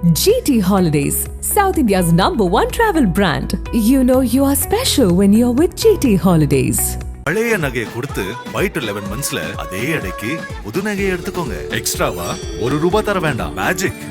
GT Holidays, South India's #1 travel brand. You know you are special when you're with GT Holidays. பழைய நகையை கொடுத்து by to 11 monthsல அதே அடைக்கு புது நகையை எடுத்துக்கோங்க. எக்ஸ்ட்ராவா ₹1 தர வேண்டாம். Magic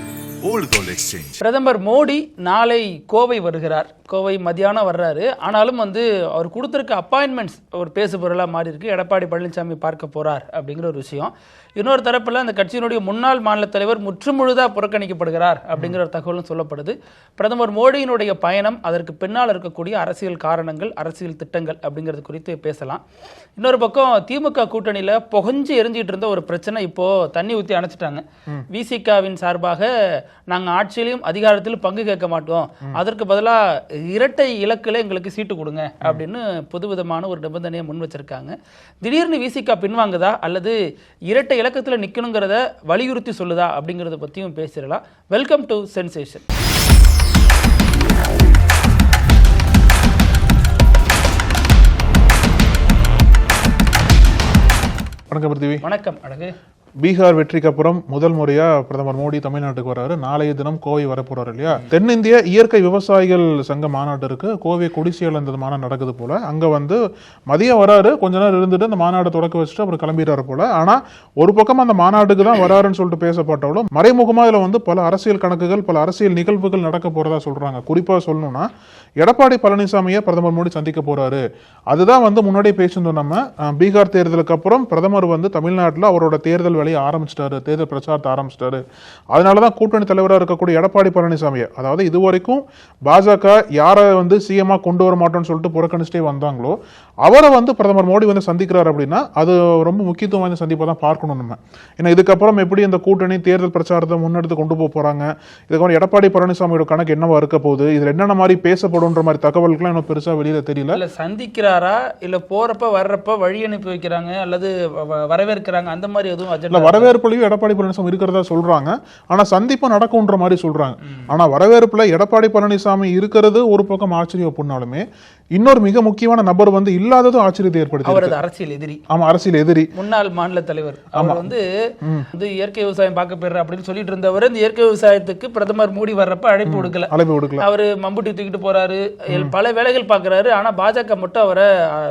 old gold exchange. பிரதமர் மோடி நாளை கோவை வருகிறார். கோவை மத்தியானம் வர்றாரு. ஆனாலும் அவர் கொடுத்துருக்க அப்பாயின்மெண்ட்ஸ் ஒரு பேசு பொருளாக மாறி இருக்கு. எடப்பாடி பழனிசாமி பார்க்க போறார் அப்படிங்கிற ஒரு விஷயம். இன்னொரு தரப்பில் அந்த கட்சியினுடைய முன்னாள் மாநில தலைவர் முற்றுமுழுதாக புறக்கணிக்கப்படுகிறார் அப்படிங்கிற ஒரு தகவலும் சொல்லப்படுது. பிரதமர் மோடியினுடைய பயணம், அதற்கு பின்னால் இருக்கக்கூடிய அரசியல் காரணங்கள், அரசியல் திட்டங்கள் அப்படிங்கிறது குறித்து பேசலாம். இன்னொரு பக்கம் திமுக கூட்டணியில் புகஞ்சு எரிஞ்சிட்டு இருந்த ஒரு பிரச்சனை இப்போ தண்ணி ஊற்றி அணைச்சிட்டாங்க. விசிகாவின் சார்பாக நாங்கள் ஆட்சியிலையும் அதிகாரத்திலும் பங்கு கேட்க மாட்டோம், அதற்கு பதிலாக இரட்டை இலக்கில் எங்களுக்கு சீட்டு கொடுங்க அப்படின்னு புதுவிதமான ஒரு நிபந்தனையை முன் வச்சிருக்காங்க. திடீர்னு விசிகா பின்வாங்குதா அல்லது இரட்டை இலக்கத்தில் நிற்கணுங்கிறத வலியுறுத்தி சொல்லுதா அப்படிங்கிறத பற்றியும் பேசிடலாம். Welcome to sensation. வணக்கம் பிருத்திவி. வணக்கம் அழகு. பீகார் வெற்றிக்கு அப்புறம் முதல் முறையா பிரதமர் மோடி தமிழ்நாட்டுக்கு வர்றாரு. நாளைய தினம் கோவை வரப்போறாரு இல்லையா? தென்னிந்திய இயற்கை விவசாயிகள் சங்க மாநாடு இருக்கு, கோவை கொடிசியால் அந்த மாநாடு நடக்குது போல. அங்க மதியம் வராரு, கொஞ்ச நேரம் இருந்துட்டு அந்த மாநாடு தொடக்க வச்சுட்டு அப்புறம் கிளம்பிடுறாரு போல. ஆனா ஒரு பக்கம் அந்த மாநாட்டுக்கு தான் வராருன்னு சொல்லிட்டு பேசப்பட்டாலும் மறைமுகமா இதுல பல அரசியல் கணக்குகள், பல அரசியல் நிகழ்வுகள் நடக்க போறதா சொல்றாங்க. குறிப்பா சொல்லணும்னா எடப்பாடி பழனிசாமியை பிரதமர் மோடி சந்திக்க போறாரு. அதுதான் முன்னாடியே பேசியிருந்தோம் நம்ம. பீகார் தேர்தலுக்கு அப்புறம் பிரதமர் தமிழ்நாட்டில் அவரோட தேர்தல் வேலையை ஆரம்பிச்சிட்டாரு, தேர்தல் பிரச்சாரத்தை ஆரம்பிச்சிட்டாரு. அதனாலதான் கூட்டணி தலைவராக இருக்கக்கூடிய எடப்பாடி பழனிசாமியை, அதாவது இதுவரைக்கும் பாஜக யாரை சிஎம்மா கொண்டு வர மாட்டோம்னு சொல்லிட்டு புறக்கணிச்சிட்டே வந்தாங்களோ அவரை பிரதமர் மோடி சந்திக்கிறார் அப்படின்னா அது ரொம்ப முக்கியத்துவம் வாய்ந்த சந்திப்பை தான் பார்க்கணும் நம்ம. ஏன்னா இதுக்கப்புறம் எப்படி இந்த கூட்டணி தேர்தல் பிரச்சாரத்தை முன்னெடுத்து கொண்டு போறாங்க, இதுக்கப்புறம் எடப்பாடி பழனிசாமியோட கணக்கு என்னவா இருக்க போகுது, இதுல என்னென்ன மாதிரி பேசப்படும்ன்ற மாதிரி தகவல்கள்லாம் இன்னும் பெருசா வெளியில தெரியல. இல்ல சந்திக்கிறாரா இல்ல போறப்ப வர்றப்ப வழி அனுப்பி வைக்கிறாங்க அல்லது வரவேற்கிறாங்க, அந்த மாதிரி எதுவும் வரவேற்புலையும் எடப்பாடி பழனிசாமி இருக்கிறதா சொல்றாங்க. ஆனா சந்திப்பு நடக்கும்ன்ற மாதிரி சொல்றாங்க. ஆனா வரவேற்புல எடப்பாடி பழனிசாமி இருக்கிறது ஒரு பக்கம் ஆச்சரியம் பண்ணாலுமே இன்னொரு மிக முக்கியமான நபர் இல்லாதது ஆச்சரியத்தை ஏற்படுத்தி. அவரது அரசியல் எதிரி. ஆமா, அரசியல் எதிரி, முன்னாள் மாநில தலைவர். அவர் இயற்கை விவசாயம் பார்க்க போயிடுற அப்படின்னு சொல்லிட்டு இருந்தவர் இந்த இயற்கை விவசாயத்துக்கு பிரதமர் மோடி வர்றப்ப அழைப்பு கொடுக்கல. அவரு மம்புட்டி தூக்கிட்டு போறாரு, பல வேலைகள் பாக்குறாரு. ஆனா பாஜக மட்டும் அவரை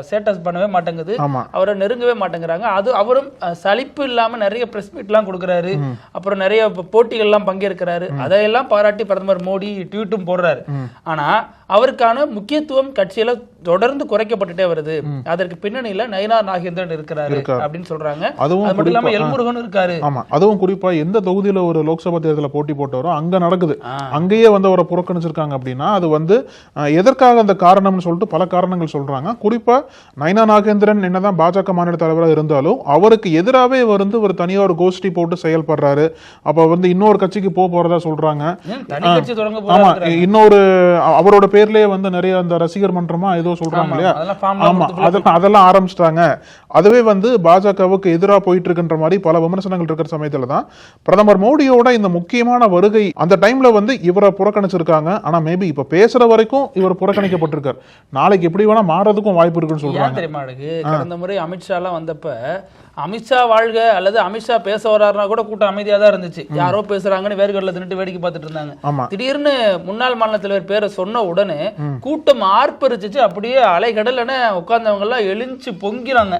ஸ்டேட்டஸ் பண்ணவே மாட்டேங்குது, அவரை நெருங்கவே மாட்டேங்கிறாங்க. அது அவரும் சலிப்பு இல்லாம நிறைய பிரஸ் மீட் எல்லாம் கொடுக்கறாரு, அப்புறம் நிறைய போட்டிகள் எல்லாம் பங்கேற்கிறாரு. அதையெல்லாம் பாராட்டி பிரதமர் மோடி ட்வீட்டும் போடுறாரு. ஆனா அவருக்கான முக்கியத்துவம் கட்சியில தொடர்ந்து குறைக்கப்பட்டுட்டே வருது. அதற்கு பின்னணியில நயினார் நாகேந்திரன் இருக்கிறாரு அப்படின்னு சொல்றாங்க. அது மட்டும் இல்லாம எல்முருகன் இருக்காரு. ஆமா, அதுவும் குறிப்பா எந்த தொகுதியில ஒரு லோக்சபா தேர்தலில் போட்டி போட்டவரோ அங்க நடக்குது, அங்கேயே அவரை புறக்கணிச்சிருக்காங்க அப்படின்னா அது எதற்காக அந்த காரணம்னு சொல்லிட்டு பல காரணங்கள் சொல்றாங்க. குறிப்பா நயினார் நாகேந்திரன் என்னதான் பாஜக மாநில தலைவராக இருந்தாலும் அவருக்கு எதிராகவே ஒரு தனியா ஒரு கோஷ்டி போட்டு செயல்படுறாரு. அப்ப இன்னொரு கட்சிக்கு போறதா சொல்றாங்க. ஆமா, இன்னொரு அவரோட பேர்லயே நிறைய அந்த ரசிகர் மன்றமா ஏதோ சொல்றாங்க இல்லையா? ஆமா, அதெல்லாம் ஆரம்பிச்சிட்டாங்க. அதுவே பாஜகவுக்கு எதிராக போயிட்டு இருக்குன்ற மாதிரி பல விமர்சனங்கள் இருக்கிற சமயத்துல தான் பிரதமர் மோடியோட இந்த முக்கியமான வருகை அந்த டைம்ல இவரை புறக்கணிச்சிருக்காங்க. ஆனா மேபி இப்ப பேசுற வரைக்கும் இவர் புறக்கணிக்கப்பட்டிருக்கார். நாளைக்கு எப்படி வேணா மாறதுக்கும் வாய்ப்பு இருக்குன்னு சொல்றாங்க. கடந்த முறை அமித்ஷா எல்லாம் வந்தப்ப அமித்ஷா வாழ்க அல்லது அமித்ஷா பேச வர்றாருனா கூட கூட்டம் அமைதியா தான் இருந்துச்சு. யாரோ பேசுறாங்கன்னு வேர்கடல தின்னுட்டு வேடிக்கை பார்த்துட்டு இருந்தாங்க. திடீர்னு முன்னாள் மாநில தலைவர் பேரை சொன்ன உடனே கூட்டம் ஆர்ப்பரிச்சு அப்படியே அலைகடல் உட்கார்ந்தவங்க எல்லாம் எழுந்து பொங்கிறாங்க.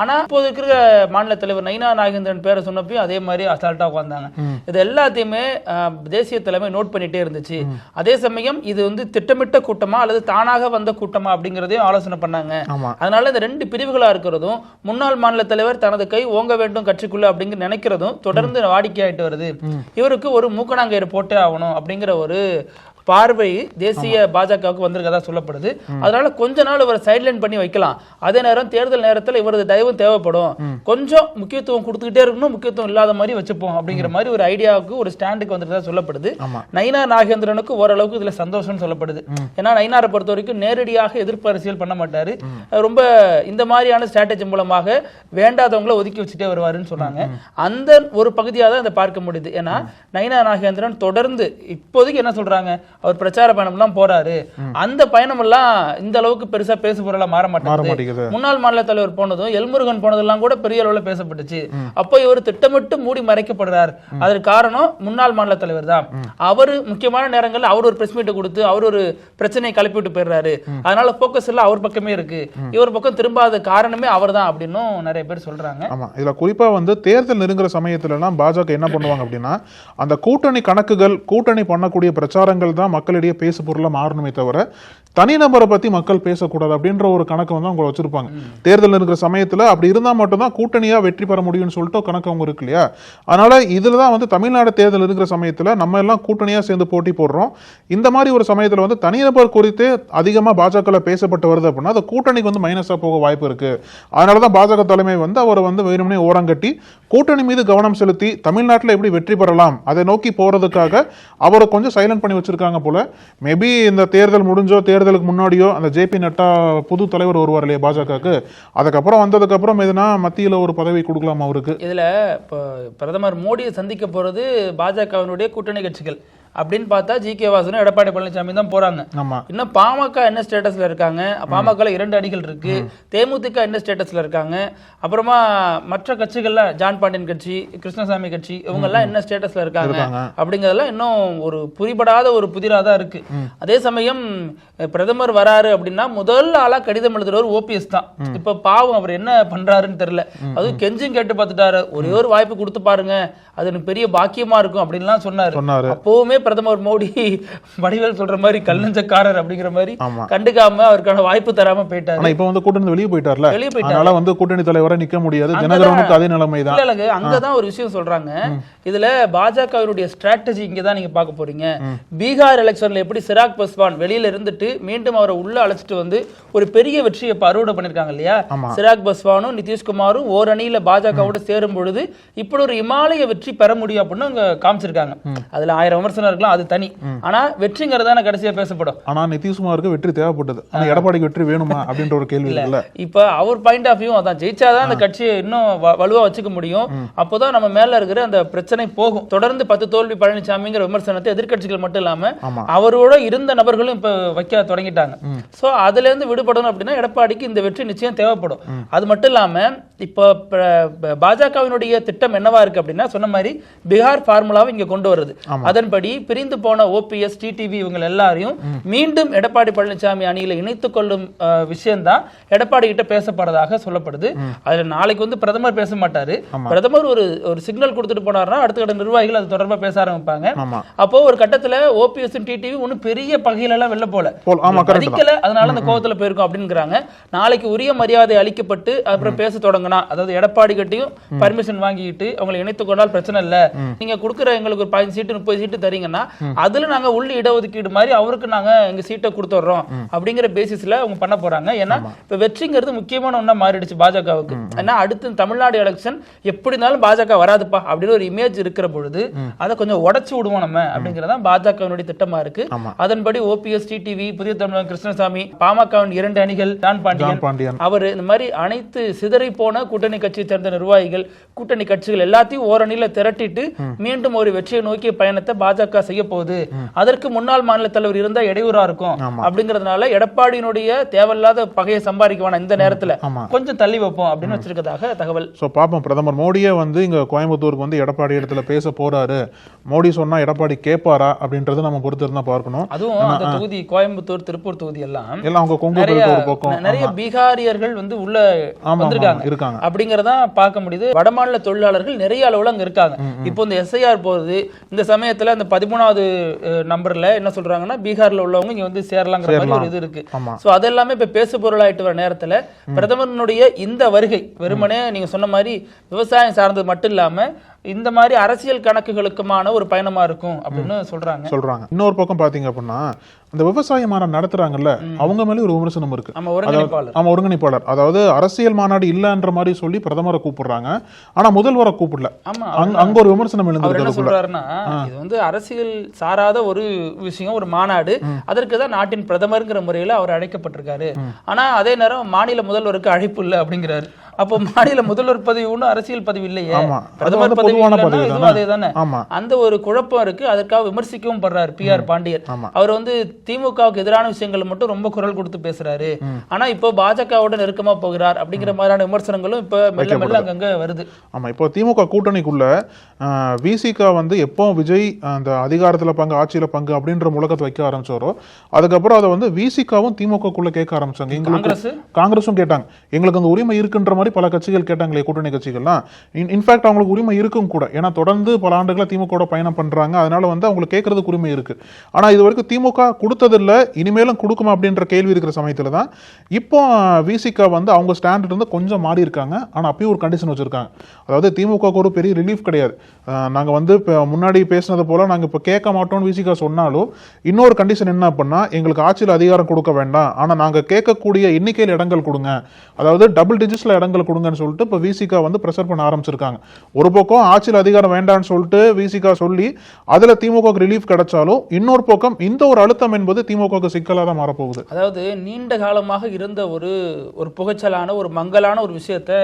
ஆனா இப்போது இருக்கிற மாநில தலைவர் நயினார் நாகேந்திரன் பேரை சொன்னப்பயும் அதே மாதிரி அசால்ட்டா உட்கார்ந்தாங்க. இது எல்லாத்தையுமே தேசிய தலைமை நோட் பண்ணிட்டே இருந்துச்சு. அதே சமயம் இது திட்டமிட்ட கூட்டமா அல்லது தானாக வந்த கூட்டமா அப்படிங்கறதையும் ஆலோசனை பண்ணாங்க. அதனால இந்த ரெண்டு பிரிவுகளா இருக்கிறதும் முன்னாள் மாநில தலைவர் தனது கை ஓங்க வேண்டும் கட்சிக்குள்ள அப்படிங்கிற நினைக்கிறதும் தொடர்ந்து வாடிக்கையாயிட்டு வருது. இவருக்கு ஒரு மூக்கணாங்கயிறு போட்டே ஆகணும் அப்படிங்கிற ஒரு பார்வை தேசிய பாஜகவுக்கு வந்திருக்கதா சொல்லப்படுது. அதனால கொஞ்ச நாள் இவரை சைட்லைன் பண்ணி வைக்கலாம். அதே நேரம் தேர்தல் நேரத்தில் இவரது தயவு தேவைப்படும், கொஞ்சம் முக்கியத்துவம் கொடுத்துக்கிட்டே இருக்கணும், முக்கியத்துவம் இல்லாத மாதிரி வச்சுப்போம் அப்படிங்கிற மாதிரி ஒரு ஐடியாவுக்கு ஒரு ஸ்டாண்டுக்கு வந்திருக்கதா சொல்லப்படுது. நயினார் நாகேந்திரனுக்கு ஓரளவுக்கு இதுல சந்தோஷம் சொல்லப்படுது. ஏன்னா நயினாரை பொறுத்த வரைக்கும் நேரடியாக எதிர்ப்பு அரசியல் பண்ண மாட்டாரு, ரொம்ப இந்த மாதிரியான ஸ்ட்ராட்டஜி மூலமாக வேண்டாதவங்களை ஒதுக்கி வச்சுட்டே வருவாருன்னு சொன்னாங்க. அந்த ஒரு பகுதியாக தான் இதை பார்க்க முடியுது. ஏன்னா நயினார் நாகேந்திரன் தொடர்ந்து இப்போதைக்கு என்ன சொல்றாங்க, அவர் பிரச்சார பயணம்லாம் போறாரு. அந்த பயணம் எல்லாம் இந்த அளவுக்கு பெருசா பேசு பொருளா மாற மாட்டேங்குது. முன்னாள் மாநில தலைவர் போனதும் எல்முருகன் போனதெல்லாம் கூட பெரிய அளவுல பேசப்பட்டுச்சு. அப்போ இவர் திட்டமிட்டு மூடி மறைக்கப்படுறார். அதற்கு காரணம் முன்னாள் மாநில தலைவர் தான். அவரு முக்கியமான நேரங்கள்ல அவர் ஒரு பிரஸ் மீட் கொடுத்து அவர் ஒரு பிரச்சனையை கிளப்பி விட்டு போயிடுறாரு. அதனால போக்கஸ் எல்லாம் அவர் பக்கமே இருக்கு, இவர் பக்கம் திரும்பாத காரணமே அவர் தான் அப்படின்னு நிறைய பேர் சொல்றாங்க. ஆமா, இதுல குறிப்பா தேர்தல் நெருங்குற சமயத்துல எல்லாம் பாஜக என்ன பண்ணுவாங்க அப்படின்னா, அந்த கூட்டணி கணக்குகள், கூட்டணி பண்ணக்கூடிய பிரச்சாரங்கள் தான் மக்களிடையே பேசு பொருளா மாறணுமே தவிர தனிநபரை பத்தி மக்கள் பேசக்கூடாது அப்படின்ற ஒரு கணக்கு அவங்க வச்சிருப்பாங்க. தேர்தல் இருக்கிற சமயத்துல அப்படி இருந்தா மட்டும்தான் கூட்டணியா வெற்றி பெற முடியும்னு சொல்லிட்டு கணக்கு அவங்க இருக்கு இல்லையா. அதனால இதுலதான் தமிழ்நாடு தேர்தல் இருக்கிற சமயத்துல நம்ம எல்லாம் கூட்டணியா சேர்ந்து போட்டி போடுறோம். இந்த மாதிரி ஒரு சமயத்துல தனிநபர் குறித்து அதிகமா பாஜக பேசப்பட்டு வருது அப்படின்னா அது கூட்டணிக்கு மைனஸா போக வாய்ப்பு இருக்கு. அதனாலதான் பாஜக தலைமை அவர் வேணும்னே ஓரங்கட்டி கூட்டணி மீது கவனம் செலுத்தி தமிழ்நாட்டில் எப்படி வெற்றி பெறலாம் அதை நோக்கி போறதுக்காக அவரை கொஞ்சம் சைலண்ட் பண்ணி வச்சிருக்காங்க போல. மேபி இந்த தேர்தல் முடிஞ்சோ தேர்தலுக்கு முன்னாடியோ அந்த ஜேபி நட்டா புது தலைவர் வருவார் இல்லையா பாஜகவுக்கு, அதுக்கப்புறம் வந்ததுக்கு அப்புறம் எதுனா மத்தியில ஒரு பதவி கொடுக்கலாம் அவருக்கு. இதுல பிரதமர் மோடியை சந்திக்க போறது பாஜகவினுடைய கூட்டணி கட்சிகள் அப்படின்னு பார்த்தா ஜி.கே. வாசனும் எடப்பாடி பழனிசாமி தான் போறாங்க. இன்னும் பாமக என்ன ஸ்டேட்டஸ்ல இருக்காங்க? பாமக 2 அணிகள் இருக்கு. தேமுதிக என்ன ஸ்டேட்டஸ்ல இருக்காங்க? அப்புறமா மற்ற கட்சிகள்ல ஜான் பாண்டியன் கட்சி, கிருஷ்ணசாமி கட்சி, இவங்க எல்லாம் என்ன ஸ்டேட்டஸ்ல இருக்காங்க அப்படிங்கறதெல்லாம் இன்னும் ஒரு புரிபடாத ஒரு புதிரா தான் இருக்கு. அதே சமயம் பிரதமர் வராரு அப்படின்னா முதல் ஆளா கடிதம் எழுதுறவர் ஓபிஎஸ் தான். இப்ப பாவம் அவர் என்ன பண்றாருன்னு தெரியல. அதுவும் கெஞ்சும் கேட்டு பார்த்துட்டாரு, ஒரே ஒரு வாய்ப்பு கொடுத்து பாருங்க, அது எனக்கு பெரிய பாக்கியமா இருக்கும் அப்படின்லாம் சொன்னாரு. அப்பவுமே பிரதமர் மோடி வடிவேல் சொல்ற மாதிரி கல்லஞ்சக்காரர் அப்படிங்கிற மாதிரி கண்டுக்காம அவருக்கான வாய்ப்பு தராம போயிட்டாரு. இப்ப கூட்டணி வெளியே போயிட்டார்ல, அதனால கூட்டணி தலைவரை நிக்க முடியாது. ஜனகரனுக்கு அதே நிலைமைதான். அங்கதான் ஒரு விஷயம் சொல்றாங்க. இதுல பாஜகவினுடைய ஸ்ட்ராட்டஜி இங்கதான் நீங்க பார்க்க போறீங்க. பீகார் எலெக்ஷன்ல எப்படி சிராக் பஸ்வான் வெளியில இருந்துட்டு மீண்டும் அவரை உள்ள அழைச்சிட்டு ஒரு பெரிய வெற்றியை அறுவடை பண்ணிருக்காங்க இல்லையா. சிராக் பஸ்வானும் நிதிஷ்குமாரும் ஓர் அணியில பாஜகவோட சேரும் பொழுது இப்படி ஒரு இமாலய வெற்றி பெற முடியும் அப்படின்னு அங்க காமிச்சிருக்காங்க. அதுல 1000 விமர்சனம் இருக்கலாம், அது தனி. ஆனா வெற்றிங்கிறதான கடைசியா பேசப்படும். ஆனா நிதிஷ்குமாருக்கு வெற்றி தேவைப்பட்டது, ஆனா எடப்பாடிக்கு வெற்றி வேணுமா அப்படின்ற ஒரு கேள்வி இல்ல. இப்ப அவர் பாயிண்ட் ஆஃப் வியூ அதான், ஜெயிச்சாதான் அந்த கட்சியை இன்னும் வலுவா வச்சுக்க முடியும். அப்போதான் நம்ம மேல இருக்கிற அந்த பிரச்சனை போகும். தொடர்ந்து 10 தோல்வி பழனிசாமிங்கிற விமர்சனத்தை எதிர்கட்சிகள் மட்டும் இல்லாம அவரோட இருந்த நபர்களும் இப்ப வைக்க தொடங்கிட்டாங்க. சோ அதுல இருந்து விடுபடணும் அப்படின்னா எடப்பாடிக்கு இந்த வெற்றி நிச்சயம் தேவைப்படும். அது மட்டும் இல்லாம இப்ப பாஜகவினுடைய திட்டம் என்னவா இருக்கு அப்படின்னா, சொன்ன மாதிரி பீகார் பார்முலாவை இங்க கொண்டு வருது. அதன்படி பிரிந்து போன ஓபிஎஸ், டிடிவி இவங்க எல்லாரையும் மீண்டும் எடப்பாடி பழனிசாமி அணியில இணைத்துக் கொள்ளும் விஷயம் தான் எடப்பாடி கிட்ட பேசப்படுறதாக சொல்லப்படுது. அதுல நாளைக்கு பிரதமர் பேச மாட்டாரு. பிரதமர் ஒரு சிக்னல் கொடுத்துட்டு போனாருன்னா அடுத்த கட்ட நிர்வாகிகள் அது தொடர்பா பேச ஆரம்பிப்பாங்க. அப்போ ஒரு கட்டத்துல ஓபிஎஸ் டிடிவி ஒன்னும் பெரிய பகையில எல்லாம் வெளில போல மதிக்கல, அதனால அந்த கோவத்துல போயிருக்கும் அப்படிங்கிறாங்க. நாளைக்கு உரிய மரியாதை அளிக்கப்பட்டு அப்புறம் பேச தொடங்கினா, அதாவது எடப்பாடி கிட்டையும் பர்மிஷன் வாங்கிட்டு அவங்களை இணைத்துக் கொண்டால் பிரச்சனை இல்ல, நீங்க கொடுக்குற எங்களுக்கு ஒரு 15 சீட்டு 30 சீட்டு தரீங்கன்னா அதுல நாங்க உள்ள இடஒதுக்கீடு மாதிரி அவருக்கு நாங்க எங்க சீட்டை கொடுத்துறோம் அப்படிங்கிற பேசிஸ்ல அவங்க பண்ண போறாங்க. ஏன்னா இப்ப வெற்றிங்கிறது முக்கியமான ஒண்ணா மாறிடுச்சு பாஜகவுக்கு. ஏன்னா அடுத்து தமிழ்நாடு எலெக்ஷன் எப்படி இருந்தாலும் பாஜக வராதுப்பா அப்படின்னு ஒரு இமேஜ் இருக்கிற பொழுது அதை கொஞ்சம் உடைச்சு விடுவோம் நம்ம அப்படிங்கறத பாஜகவினுடைய திட்டமா இருக்கு. அதன்படி ஓபிஎஸ், டிடிவி, புதிய தமிழகம் கிருஷ்ணசாமி, பாமகவின் 2 அணிகள், ஜான் பாண்டியன் அவர், இந்த மாதிரி அனைத்து சிதறி போன கூட்டணி கட்சியை சேர்ந்த நிர்வாகிகள், கூட்டணி கட்சிகள் எல்லாத்தையும் ஓரணியில திரட்டிட்டு மீண்டும் ஒரு வெற்றியை நோக்கிய பயணத்தை பாஜக செய்ய போகுது. அதற்கு முன்னாள் மாநில தலைவர் இருந்தா இடையூறா இருக்கும் அப்படிங்கறதுனால எடப்பாடியினுடைய தேவையில்லாத பகையை சம்பாதிக்க வேணாம், இந்த நேரத்துல கொஞ்சம் தள்ளி வைப்போம் அப்படின்னு வச்சிருக்கதாக தகவல். சோ பாப்போம், பிரதமர் மோடியே இங்க கோயம்புத்தூருக்கு எடப்பாடி இடத்துல பேச போறாரு. மோடி சொன்னா எடப்பாடி கேட்பாரா அப்படின்றது நம்ம பொறுத்து இருந்தா பார்க்கணும். அதுவும் அந்த தொகுதி கோயம்புத்தூர், திருப்பூர் தொகுதி எல்லாம் அவங்க கொங்கு ஒரு பக்கம் நிறைய பீகாரியர்கள் உள்ள வந்திருக்காங்க அப்படிங்கறத பார்க்க முடியுது. வடமாநில தொழிலாளர்கள் நிறைய அளவுல அங்க இருக்காங்க. இப்போ இந்த எஸ்ஐஆர் போகுது, இந்த சமயத்துல அந்த 13வது நம்பர்ல என்ன சொல்றாங்கன்னா பீகார்ல உள்ளவங்க இங்க சேரலாங்கிற மாதிரி ஒரு இது இருக்கு. சோ அதெல்லாமே இப்ப பேசு பொருளாயிட்டு வர நேரத்துல பிரதமருடைய இந்த வருகை வெறுமனே நீங்க சொன்ன மாதிரி விவசாயம் சார்ந்தது மட்டும் இல்லாம இந்த மாதிரி அரசியல் கணக்குகளுக்குமான ஒரு பயணமா இருக்கும் அப்படின்னு சொல்றாங்க. இன்னொரு பக்கம் பாத்தீங்க அப்படின்னா அந்த விவசாய மாநாடு நடத்துறாங்கல்ல, அவங்க மேல ஒரு விமர்சனம் இருக்கு. ஒருங்கிணைப்பாளர், அதாவது அரசியல் மாநாடு இல்லன்ற மாதிரி சொல்லி பிரதமரை கூப்பிடுறாங்க, ஆனா முதல்வரை கூப்பிடல. அங்க ஒரு விமர்சனம் எழுந்திருக்குறாருன்னா இது அரசியல் சாராத ஒரு விஷயம், ஒரு மாநாடு. அதற்குதான் நாட்டின் பிரதமர்ங்கிற முறையில அவர் அழைக்கப்பட்டிருக்காரு. ஆனா அதே நேரம் மாநில முதல்வருக்கு அழைப்பு இல்லை அப்படிங்கிறாரு. அப்போ மாநில முதல்வர் பதவி ஒன்றும் அரசியல் பதவி இல்லையே, ஆமா. பிரதமர் அது பதவி பொதுவான இல்லைன்னா பதவி இதுவும் தானே. அதே தானே. ஆமா. அந்த ஒரு குழப்பம் இருக்கு. அதற்காக விமர்சிக்கவும் படுறாரு PR பாண்டியன். அவர் வந்து திமுகவுக்கு எதிரான விஷயங்கள் மட்டும் ரொம்ப குரல் கொடுத்து பேசுறாரு. ஆனா இப்போ பாஜகவோட நெருக்கமா போகிறார் அப்படிங்கிற மாதிரியான விமர்சனங்களும் இப்ப மெல்ல மெல்ல அங்கங்க வருது. ஆமா, இப்போ திமுக கூட்டணிக்குள்ள விசிக வந்து எப்போ விஜய் அந்த அதிகாரத்துல பங்கு, ஆட்சியில பங்கு அப்படின்ற முழக்கத்தை வைக்க ஆரம்பிச்சாரோ அதுக்கப்புறம் அதை வந்து விசிகாவும் திமுகக்குள்ள கேட்க ஆரம்பிச்சாங்க. எங்களுக்கு காங்கிரஸும் கேட்டாங்க, எங்களுக்கு அந்த உரிமை இருக்குன்ற மாதிரி பல கட்சிகள் கேட்டாங்களே, கூட்டணி கட்சிகள்லாம். இன்ஃபேக்ட் அவங்களுக்கு உரிமை இருக்கும் கூட, ஏன்னா தொடர்ந்து பல ஆண்டுகளா திமுக பயணம் பண்றாங்க. அதனால வந்து அவங்களுக்கு கேட்கறதுக்கு உரிமை இருக்கு. ஆனா இது வரைக்கும் திமுக கொடுத்ததில்ல, இனிமேலும் கொடுக்குமா அப்படின்ற கேள்வி இருக்கிற சமயத்துல தான் இப்போ விசிக வந்து அவங்க ஸ்டாண்ட் இருந்து கொஞ்சம் மாறி இருக்காங்க. ஆனா அப்பயும் ஒரு கண்டிஷன் வச்சிருக்காங்க. அதாவது திமுக ஒரு பெரிய ரிலீஃப் கிடையாது. நாங்க வந்து முன்னாடி பேசினது போல நாங்க இப்ப கேட்க மாட்டோம்னு விசிக சொன்னாலும் இன்னொரு கண்டிஷன் என்ன அப்படின்னா, எங்களுக்கு ஆட்சியில் அதிகாரம் கொடுக்க வேண்டாம், ஆனா நாங்க கேட்கக்கூடிய எண்ணிக்கையில் இடங்கள் கொடுங்க, அதாவது டபுள் டிஜிட்ஸ்ல இடங்கள் கொடுங்கன்னு சொல்லிட்டு இப்ப விசிக வந்து பிரஷர் பண்ண ஆரம்பிச்சிருக்காங்க. ஒரு பக்கம் ஆட்சியில் அதிகாரம் வேண்டாம்னு சொல்லிட்டு விசிக சொல்லி அதுல திமுக ரிலீஃப் கிடைச்சாலும் இன்னொரு பக்கம் இந்த ஒரு அழுத்தம் என்பது திமுக சிக்கலாக தான் மாறப்போகுது. அதாவது நீண்ட காலமாக இருந்த ஒரு புகைச்சலான ஒரு மங்கலான ஒரு விஷயத்தை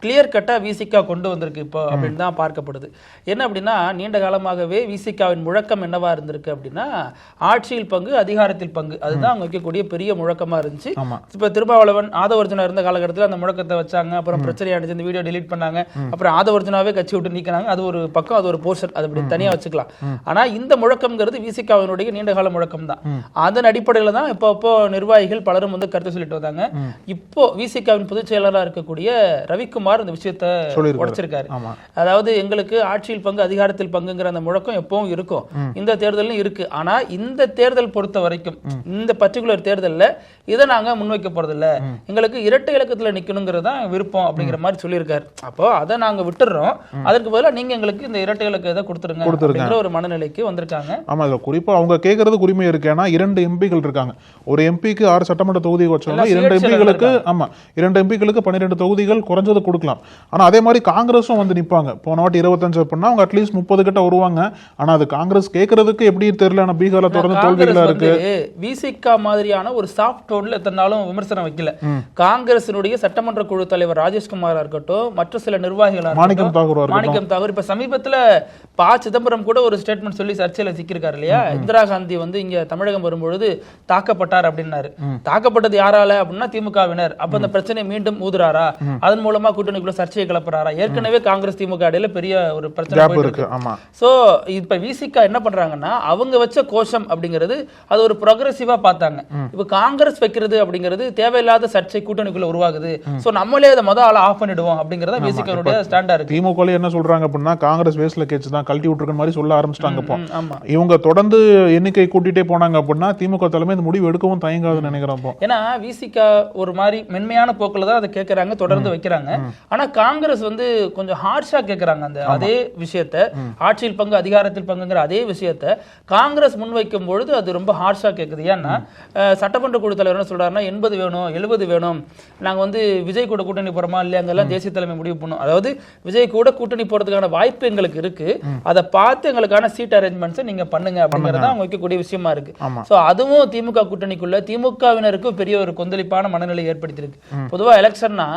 கிளியர் கட்டா விசிக கொண்டு வந்திருக்கு இப்போ அப்படின்னு தான் பார்க்கப்படுது. என்ன அப்படின்னா, நீண்ட காலமாகவே விசிகாவின் முழக்கம் என்னவா இருந்திருக்கு அப்படின்னா, ஆட்சியில் பங்கு, அதிகாரத்தில் பங்கு, அதுதான் அவங்க வைக்கக்கூடிய பெரிய முழக்கமா இருந்துச்சு. இப்ப திருமாவளவன் ஆதவர்ஜுனா இருந்த காலகட்டத்தில் அந்த முழக்கத்தை வச்சாங்க. அப்புறம் பிரச்சனையாடுச்சு, இந்த வீடியோ டெலீட் பண்ணாங்க. அப்புறம் ஆதவர்ஜுனாவே கட்சி விட்டு நீக்கினாங்க. அது ஒரு பக்கம், அது ஒரு போஸ்டர், அது அப்படி தனியா வச்சுக்கலாம். ஆனா இந்த முழக்கம்ங்கிறது விசிகாவினுடைய நீண்ட கால முழக்கம் தான். அதன் அடிப்படையில தான் இப்போ நிர்வாகிகள் பலரும் வந்து கருத்து சொல்லிட்டு வந்தாங்க. இப்போ விசிகாவின் பொதுச் செயலாளராக இருக்கக்கூடிய ரவிக்குமார் இந்த விஷயத்தை உடைச்சிருக்காரு. அதாவது எங்களுக்கு ஆட்சியில் பங்கு, அதிகாரத்தில் பங்குங்கிற அந்த முழக்கம் எப்பவும் இருக்கும், இந்த தேர்தலும் இருக்கு. ஆனா இந்த தேர்தல் பொறுத்த வரைக்கும், இந்த பர்டிகுலர் தேர்தலில் இதை நாங்க முன்வைக்க போறது இல்ல, எங்களுக்கு இரட்டை இலக்கத்துல நிக்கணுங்கிறது தான் விருப்பம் அப்படிங்கிற மாதிரி சொல்லியிருக்காரு. அப்போ அதை நாங்க விட்டுறோம், அதற்கு பதிலாக நீங்க எங்களுக்கு இந்த இரட்டை இலக்க இதை கொடுத்துருங்க ஒரு மனநிலைக்கு வந்திருக்காங்க. ஆமா, இதுல குறிப்பா அவங்க கேட்கறது உரிமை இருக்கு. ஏன்னா 2 எம்பிகள் இருக்காங்க. ஒரு எம்பிக்கு 6 சட்டமன்ற தொகுதி வச்சோம்னா 2 எம்பிகளுக்கு 12 தொகுதிகள் குறைஞ்சது கொடுக்கலாம். ஆனா அதே மாதிரி காங்கிரஸும் வந்து நிப்பாங்க. போன வாட்டி 25 அப்படின்னா அவங்க அட்லீஸ்ட் 30 கிட்ட வருவாங்க. ஆனா அது காங்கிரஸ் கேட்கறதுக்கு எப்படி தெரியல. ஆனா பீகார்ல தொடர்ந்து தோல்விகளா இருக்கு. விசிகா மாதிரியான ஒரு சாஃப்ட் டோன்ல எத்தனாலும் விமர்சனம் வைக்கல. காங்கிரசினுடைய சட்டமன்ற குழு தலைவர் ராஜேஷ்குமாரா இருக்கட்டும், மற்ற சில நிர்வாகிகளா மாணிக்கம் தாகூர் இப்ப சமீபத்துல ப. சிதம்பரம் கூட ஒரு ஸ்டேட்மெண்ட் சொல்லி சர்ச்சையில சிக்கிருக்காரு இல்லையா. இந்திரா காந்தி வந்து இங்க தமிழகம் வரும்பொழுது தாக்கப்பட்டார் அப்படின்னாரு. தாக்கப்பட்டது யாரால அப்படின்னா திமுகவினர். அப்ப அந்த பிரச்சனை மீண்டும் ஊதுறாரா, அதன் மூலமா கூட்டணிக்குள்ள சர்ச்சையை கிளப்புறாரா? ஏற்கனவே காங்கிரஸ் திமுக இடையில பெரிய ஒரு பிரச்சனை இருக்கு. சோ இப்ப விசிகா என்ன பண்றாங்கன்னா, அவங்க வச்ச கோஷம் அப்படிங்கிறது அது ஒரு ப்ரோக்ரசிவா பார்த்தாங்க. இப்ப காங்கிரஸ் வைக்கிறது அப்படிங்கிறது தேவையில்லாத சர்ச்சை கூட்டணிக்குள்ள உருவாகுது. சோ நம்மளே அதை ஆள ஆஃப் பண்ணிடுவோம் அப்படிங்கறத விசிகாவுடைய ஸ்டாண்டா இருக்கு. திமுக என்ன சொல்றாங்க அப்படின்னா, காங்கிரஸ் வேஸ்ட்ல கேட்ச் தான் கழட்டி விட்டுருக்க மாதிரி சொல்ல ஆரம்பிச்சிட்டாங்க. இவங்க தொடர்ந்து எண்ணிக்கை கூட்டிட்டே போனாங்க அப்படின்னா திமுக தலைமை இந்த முடிவு எடுக்கவும் தயங்காதுன்னு நினைக்கிறோம். ஏன்னா விசிகா ஒரு மாதிரி மென்மையான போக்குல தான் அதை கேட்கறாங்க, தொடர்ந்து வைக்கிறாங்க. ஆனா காங்கிரஸ் வந்து கொஞ்சம் ஹார்ஷா கேட்கறாங்க. அந்த அதே விஷயத்தை, ஆட்சியில் பங்கு, அதிகாரத்தில் பங்குங்கிற அதே விஷயத்தை காங்கிரஸ் முன்வைக்கும் பொழுது அது ரொம்ப ஹார்ஷா கேட்குது. ஏன்னா சட்டமன்ற குழு தலைவர் என்ன சொல்றாருன்னா, 80 வேணும், 70 வேணும், நாங்க வந்து விஜய் கூட கூட்டணி போறோமா இல்லையாங்கெல்லாம் தேசிய தலைமை முடிவு பண்ணும். அதாவது விஜய் கூட கூட்டணி போறதுக்கான வாய்ப்பு எங்களுக்கு இருக்கு, அதை பார்த்து எங்களுக்கான சீட் அரேஞ்ச்மெண்ட்ஸ் நீங்க பண்ணுங்க அப்படிங்கறத அவங்க வைக்கக்கூடிய விஷயமா இருக்கு. சோ அதுவும் திமுக கூட்டணிக்குள்ள திமுகவினருக்கு பெரிய ஒரு கொந்தளிப்பான மனநிலை ஏற்படுத்தியிருக்கு. பொதுவா எலெக்ஷன்னா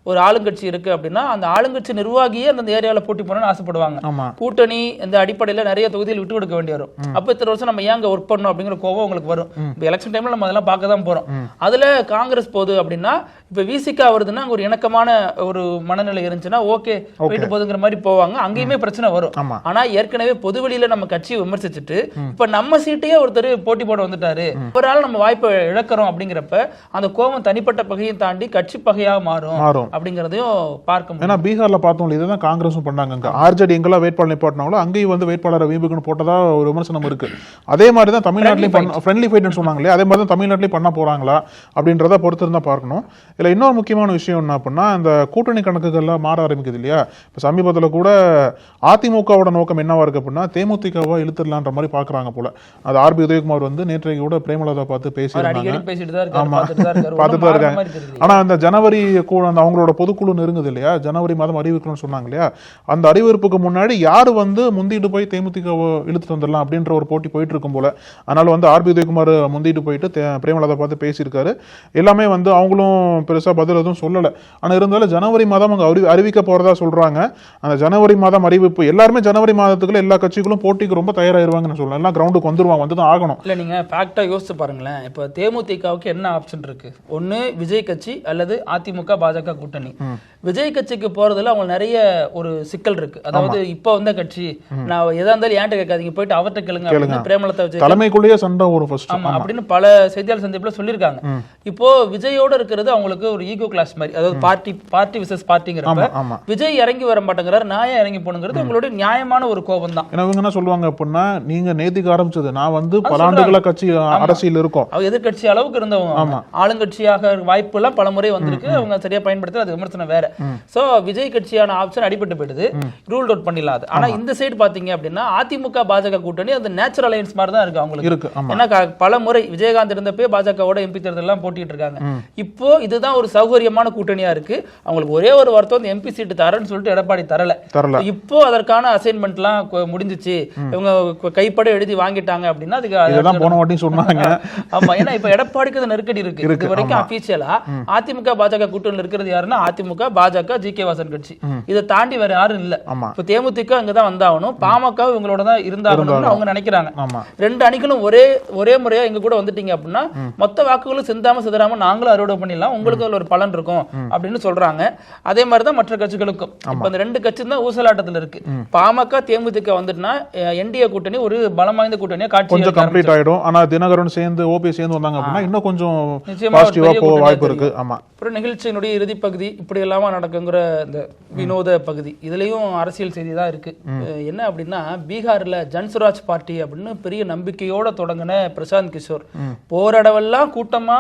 ஒரு ஆளுங்கட்சி இருக்கு அப்படின்னா அந்த ஆளுங்கட்சி நிர்வாகியே அந்த ஏரியாவில் போட்டி போடணும்னு ஆசைப்படுவாங்க. கூட்டணி இந்த அடிப்படையில நிறைய தொகுதியில் விட்டு கொடுக்க வேண்டி வரும். அப்ப இத்தனை வருஷம் நம்ம ஏங்க ஒர்க் பண்ணணும் அப்படிங்கிற கோவம் உங்களுக்கு வரும். இப்ப எலெக்ஷன் டைம்ல நம்ம அதெல்லாம் பார்க்க தான் போறோம். அதுல காங்கிரஸ் போகுது அப்படின்னா, இப்ப விசிகா வருதுன்னா ஒரு இணக்கமான ஒரு மனநிலை இருந்துச்சுன்னா ஓகே போயிட்டு போதுங்கிற மாதிரி போவாங்க. அங்கேயுமே பிரச்சனை வரும். ஆனா ஏற்கனவே பொதுவெளியில நம்ம கட்சியை விமர்சிச்சுட்டு இப்ப நம்ம சீட்டையே ஒருத்தர் போட்டி போட வந்துட்டாரு, ஒருநாள் நம்ம வாய்ப்பை இழக்கிறோம் அப்படிங்கிறப்ப அந்த கோபம் தனிப்பட்ட பகையும் தாண்டி கட்சி பகையாக மாறும் அப்படிங்கறதையும் பார்க்க முடியும். ஏன்னா பீகார்ல பார்த்தோம், இதுதான் காங்கிரஸும் பண்ணாங்க. ஆர்ஜேடி எங்கெல்லாம் வேட்பாளர் நிப்பாட்டினாங்களோ அங்கேயும் வந்து வேட்பாளரை வீம்புக்குன்னு போட்டதா ஒரு விமர்சனம் இருக்கு. அதே மாதிரி தான் தமிழ்நாட்டிலையும் ஃப்ரெண்ட்லி ஃபைட்னு சொன்னாங்களே, அதே மாதிரி தான் தமிழ்நாட்டிலையும் பண்ண போறாங்களா அப்படின்றத பொறுத்து இருந்தா பார்க்கணும். இதுல இன்னொரு முக்கியமான விஷயம் என்ன அப்படின்னா, இந்த கூட்டணி கணக்குகள்லாம் மாற ஆரம்பிக்குது இல்லையா. இப்போ சமீபத்தில் கூட அதிமுகவோட நோக்கம் என்னவா இருக்கு அப்படின்னா, தேமுதிகவா இழுத்துடலான்ற மாதிரி பாக்குறாங்க போல. அது ஆர்பி உதயகுமார் வந்து நேற்றைக்கு கூட பிரேமலதா பார்த்து பேசியிருக்காங்க. பார்த்துட்டு தான் இருக்காங்க. ஆனா அந்த ஜனவரி அவங்களோட பொதுக்குழு நெருங்குது இல்லையா, ஜனவரி மாதம் அறிவிக்கணும்னு சொன்னாங்க இல்லையா, அந்த அறிவிப்புக்கு முன்னாடி யாரு வந்து முந்திட்டு போய் தேமுதிக இழுத்துட்டு வந்துடலாம் அப்படின்ற ஒரு போட்டி போயிட்டு இருக்கும் போல. அதனால வந்து ஆர்பி உதயகுமார் முந்திட்டு போயிட்டு பிரேமலதா பார்த்து பேசியிருக்காரு. எல்லாமே வந்து அவங்களும் பெருசா பதில் எதுவும் சொல்லல. ஆனா இருந்தாலும் ஜனவரி மாதம் அங்க அறிவிக்க போறதா சொல்றாங்க. அந்த ஜனவரி மாதம் அறிவிப்பு எல்லாருமே ஜனவரி மாதத்துக்குள்ள எல்லா கட்சிகளும் போட்டிக்கு ரொம்ப தயாராயிருவாங்கன்னு சொல்லலாம். எல்லாம் கிரவுண்டுக்கு வந்துருவாங்க, வந்துதான் ஆகணும். இல்ல நீங்க ஃபேக்டா யோசிச்சு பாருங்களேன். இப்ப தேமுதிகவுக்கு என்ன ஆப்ஷன் இருக்கு? ஒன்னு விஜய் கட்சி அல்லது அதிமுக பாஜக கூட்டணி. விஜய் கட்சிக்கு போறதுல அவங்க நிறைய ஒரு சிக்கல் இருக்கு. அதாவது இப்ப வந்த கட்சி, நான் எதா இருந்தாலும் ஏன்ட்ட கேட்காதீங்க, போயிட்டு அவர்கிட்ட கேளுங்க அப்படின்னு பிரேமலதா விஜய் தலைமைக்குள்ளேயே சண்டை ஒரு ஃபர்ஸ்ட் அப்படின்னு பல செய்தியாளர் சந்திப்புல சொல்லியிருக்காங்க. இப்போ விஜயோட இருக்கிறது அவங்களுக்கு ஒரு ஈகோ கிளாஸ் மாதிரி, அதாவது பார்ட்டி விசஸ் பார்ட்டிங்கிறப்ப விஜய் இறங்கி வர மாட்டேங்கிறாரு, நான் ஏன் இறங்கி போனுங்கிறது உங்களுடைய நியாயமான ஒரு கோபம் தான். இவங்க என்ன சொல்லுவாங்க அப்படின்னா, நீங்க நேத்திக்கு ஆரம்பிச்சது, நான் வந்து பல ஆண்டுகளா கட்சி அரசியல் இருக்கும், எதிர்கட்சி அளவுக்கு இருந்தவங்க ஆளுங்கட்சியாக வாய்ப்பு எல்லாம் பல முறை வந்திருக்கு, அவங்க சரியா பயன்படுத்த அது விமர்சனம் வேற. சோ விஜய் கட்சியான ஆப்ஷன் அடிபட்டு போயிடுது, ரூல் அவுட் பண்ணிடலாம். ஆனா இந்த சைடு பாத்தீங்க அப்படின்னா அதிமுக பாஜக கூட்டணி அந்த நேச்சுரல் அலையன்ஸ் மாதிரி தான் இருக்கு அவங்களுக்கு. ஏன்னா பல முறை விஜயகாந்த் இருந்தப்பே பாஜகவோட எம்பி தேர்தல் எல்லாம் போட்டிட்டு இருக்காங்க. இப்போ இதுதான் ஒரு சௌகரியமான கூட்டணியா இருக்கு. அவங்களுக்கு ஒரே ஒரு வருத்தம், எம்பி சீட்டு தரேன்னு சொல்லிட்டு எடப்பாடி தரல. இப்போ அதற்கான அசைன்மெண்ட் எல்லாம் முடிஞ்சிச்சு, இவங்க கைப்பட எழுதி வாங்கிட்டாங்க அப்படின்னா அதுக்கு போன வாட்டி சொன்னாங்க. ஆமா, ஏன்னா இப்ப எடப்பாடிக்கு நெருக்கடி இருக்கு. இது வரைக்கும் அபிஷியலா அதிமுக பாஜக கூட்டணியில் இருக்கிறது யாருன்னா அதிமுக பாஜக ஜி.கே. வாசன் கட்சி. இதை தாண்டி வேற யாரும் இல்ல. இப்ப தேமுதிக அங்கதான் வந்தாகணும், பாமக இவங்களோட தான் இருந்தாகணும்னு அவங்க நினைக்கிறாங்க. ரெண்டு அணிகளும் ஒரே முறையா எங்க கூட வந்துட்டீங்க அப்படின்னா மொத்த வாக்குகளும் சிந்தாம சிதறாம நாங்களும் அறுவடை பண்ணிடலாம், உங்களுக்கு அதுல ஒரு பலன் இருக்கும் அப்படின்னு சொல்றாங்க. அதே மாதிரிதான் மற்ற கட்சிகளுக்கும். இப்ப அந்த ரெண்டு கட்சி தான் ஊசலாட்டத்துல இருக்கு. பாமக தேமுதிக வந்துட்டுனா என்டிஏ கூட்டணி ஒரு பலம் வாய்ந்த கூட்டணியா காட்சி கொஞ்சம் கம்ப்ளீட் ஆயிடும். ஆனா தினகரன் சேர்ந்து ஓபிஎஸ் சேர்ந்து வந்தாங்க அப்படின்னா இன்னும் கொஞ்சம் பாசிட்டிவா போக வாய்ப்பு இருக்கு. ஆமா, அப்புறம் நிகழ்ச்சியினுடைய இறுதி பகுதி இப்படி எல்லாமா நடக்குங்கிற இந்த வினோத பகுதி, இதுலயும் அரசியல் செய்தி தான் இருக்கு. என்ன அப்படின்னா, பீகார்ல ஜன்சுராஜ் பார்ட்டி அப்படின்னு பெரிய நம்பிக்கையோட தொடங்கின பிரசாந்த் கிஷோர் போராடவெல்லாம் கூட்டமா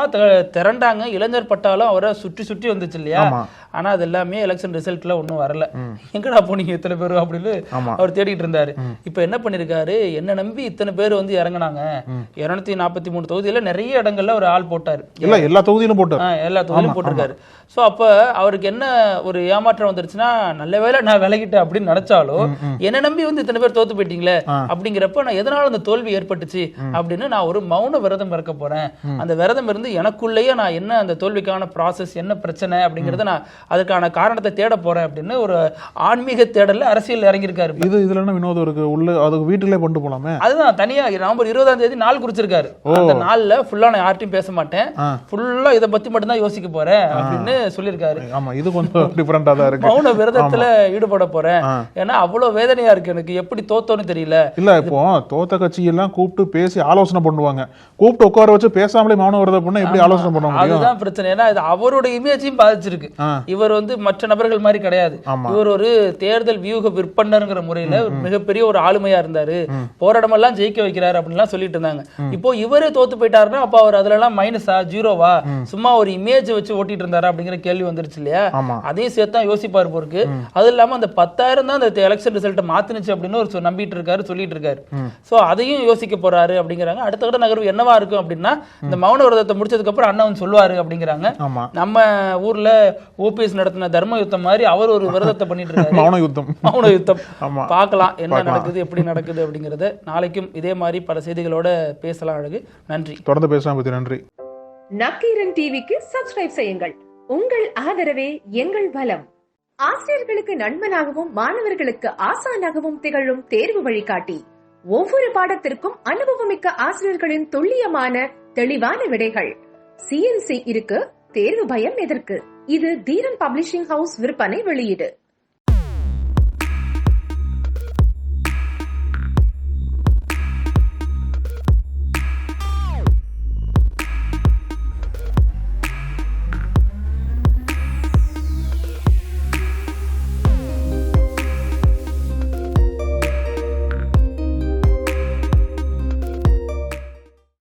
திரண்டாங்க. இளைஞர் பட்டாலும் அவரை சுற்றி சுற்றி வந்துச்சு இல்லையா? ஆனா அது எல்லாமே எலெக்ஷன் ரிசல்ட்ல ஒன்னும் வரல. எங்கடா போனீங்க இத்தனை பேர் அப்படின்னு அவர் தேடிட்டு இருந்தாரு. இப்ப என்ன பண்ணிருக்காரு, என்ன நம்பி இத்தனை பேர் வந்து இறங்கினாங்க. 243 தொகுதியில நிறைய இடங்கள்ல ஒரு ஆள் போட்டாரு. எல்லா தொகுதியிலும் போட்டிருக்காரு. சோ அப்ப அவருக்கு என்ன ஒரு ஏமாற்றம் வந்துருச்சுன்னா, நல்ல வேளை நான் விலகிட்டேன் அப்படின்னு நினைச்சாலும் என்ன நம்பி வந்து இத்தனை பேர் தோத்து போயிட்டீங்களே அப்படிங்கிறப்ப நான் எதனால அந்த தோல்வி ஏற்பட்டுச்சு அப்படின்னு நான் ஒரு மௌன விரதம் இருக்க போறேன். அந்த விரதம் இருந்து எனக்குள்ளேயே நான் என்ன அந்த தோல்விக்கான ப்ராசஸ், என்ன பிரச்சனை அப்படிங்கறத நான் அதுக்கான காரணத்தை தேட போறேன் அப்படின்னு ஒரு ஆன்மீக தேடல அரசியல் இறங்கியிருக்காரு. இதுல என்ன வினோதம் இருக்கு? உள்ள அதுக்கு வீட்டிலே கொண்டு போலாமே. அதுதான் தனியா நவம்பர் 20ஆம் தேதி நாள் குறிச்சிருக்காரு. அந்த நாள்ல ஃபுல்லா நான் யார்ட்டையும் பேச மாட்டேன், ஃபுல்லா இதை பத்தி மட்டும் தான் யோசிக்க போறேன் அப்படின்னு சொல்லியிருக்காரு. ஆமா, இது கொஞ்சம் டிஃபரண்டா தான் இருக்கு. மௌன விரதத்துல ஈடுபட போறேன், ஏன்னா அவ்வளவு வேதனையா இருக்கு எனக்கு, எப்படி தோத்தோன்னு தெரியல. இல்ல இப்போ தோத்த கட்சி எல்லாம் கூப்பிட்டு பேசி ஆலோசனை பண்ணுவாங்க, கூப்பிட்டு உட்கார வச்சு பேசாமலே மௌன விரதம் பண்ண எப்படி ஆலோசனை பண்ணுவாங்க? அதுதான் பிரச்சனை. ஏன்னா இது அவரோட இமேஜையும் பாதிச்சிருக்கு. இவர் வந்து மற்ற நபர்கள் மாதிரி கிடையாது. இவர் ஒரு தேர்தல் வியூக விற்பனர்ங்கிற முறையில மிகப்பெரிய ஒரு ஆளுமையா இருந்தாரு, போராட்டம் எல்லாம் ஜெயிக்க வைக்கிறாரு அப்படின்னு சொல்லிட்டு இருந்தாங்க. இப்போ இவரே தோத்து போயிட்டாருன்னா அப்ப அவர் அதுல எல்லாம் மைனஸா ஜீரோவா, சும்மா ஒரு இமேஜ் வச்சு ஓட்டிட்டு இருந்தாரு அப்படிங்கிற கேள்வி வந்துருச்சு இல்லையா? அதையும் சேர்த்தா யோசிப்பாரு போருக்கு. அது இல்லாம அந்த 10,000 தான் அந்த எலெக்ஷன் ரிசல்ட் மாத்துனுச்சு அப்படின்னு ஒரு நம்பிட்டு இருக்காரு, சொல்லிட்டு இருக்காரு. சோ அதையும் யோசிக்க போறாரு அப்படிங்கிறாங்க. அடுத்த கட்ட நகர்வு என்னவா இருக்கும் அப்படின்னா, இந்த மௌன விரதத்தை முடிச்சதுக்கு அப்புறம் அண்ணன் சொல்லுவாரு அப்படிங்கிறாங்க. நம்ம ஊர்ல ஓபிஎஸ் நடத்தின தர்ம யுத்தம் மாதிரி அவர் ஒரு விரதத்தை பண்ணிட்டு இருக்காரு, மௌன யுத்தம். பார்க்கலாம் என்ன நடக்குது, எப்படி நடக்குது அப்படிங்கறத. நாளைக்கும் இதே மாதிரி பல செய்திகளோட பேசலாம். அழகு, நன்றி. தொடர்ந்து பேசலாம். நன்றி. நக்கீரன் டிவிக்கு சப்ஸ்கிரைப் செய்யுங்கள். உங்கள் ஆதரவே எங்கள் பலம். ஆசிரியர்களுக்கு நண்பனாகவும் மாணவர்களுக்கு ஆசானாகவும் திகழும் தேர்வு வழிகாட்டி. ஒவ்வொரு பாடத்திற்கும் அனுபவமிக்க ஆசிரியர்களின் துல்லியமான தெளிவான விடைகள். CNC இருக்கு, தேர்வு பயம் எதற்கு? இது தீரன் பப்ளிஷிங் ஹவுஸ் விற்பனை வெளியீடு.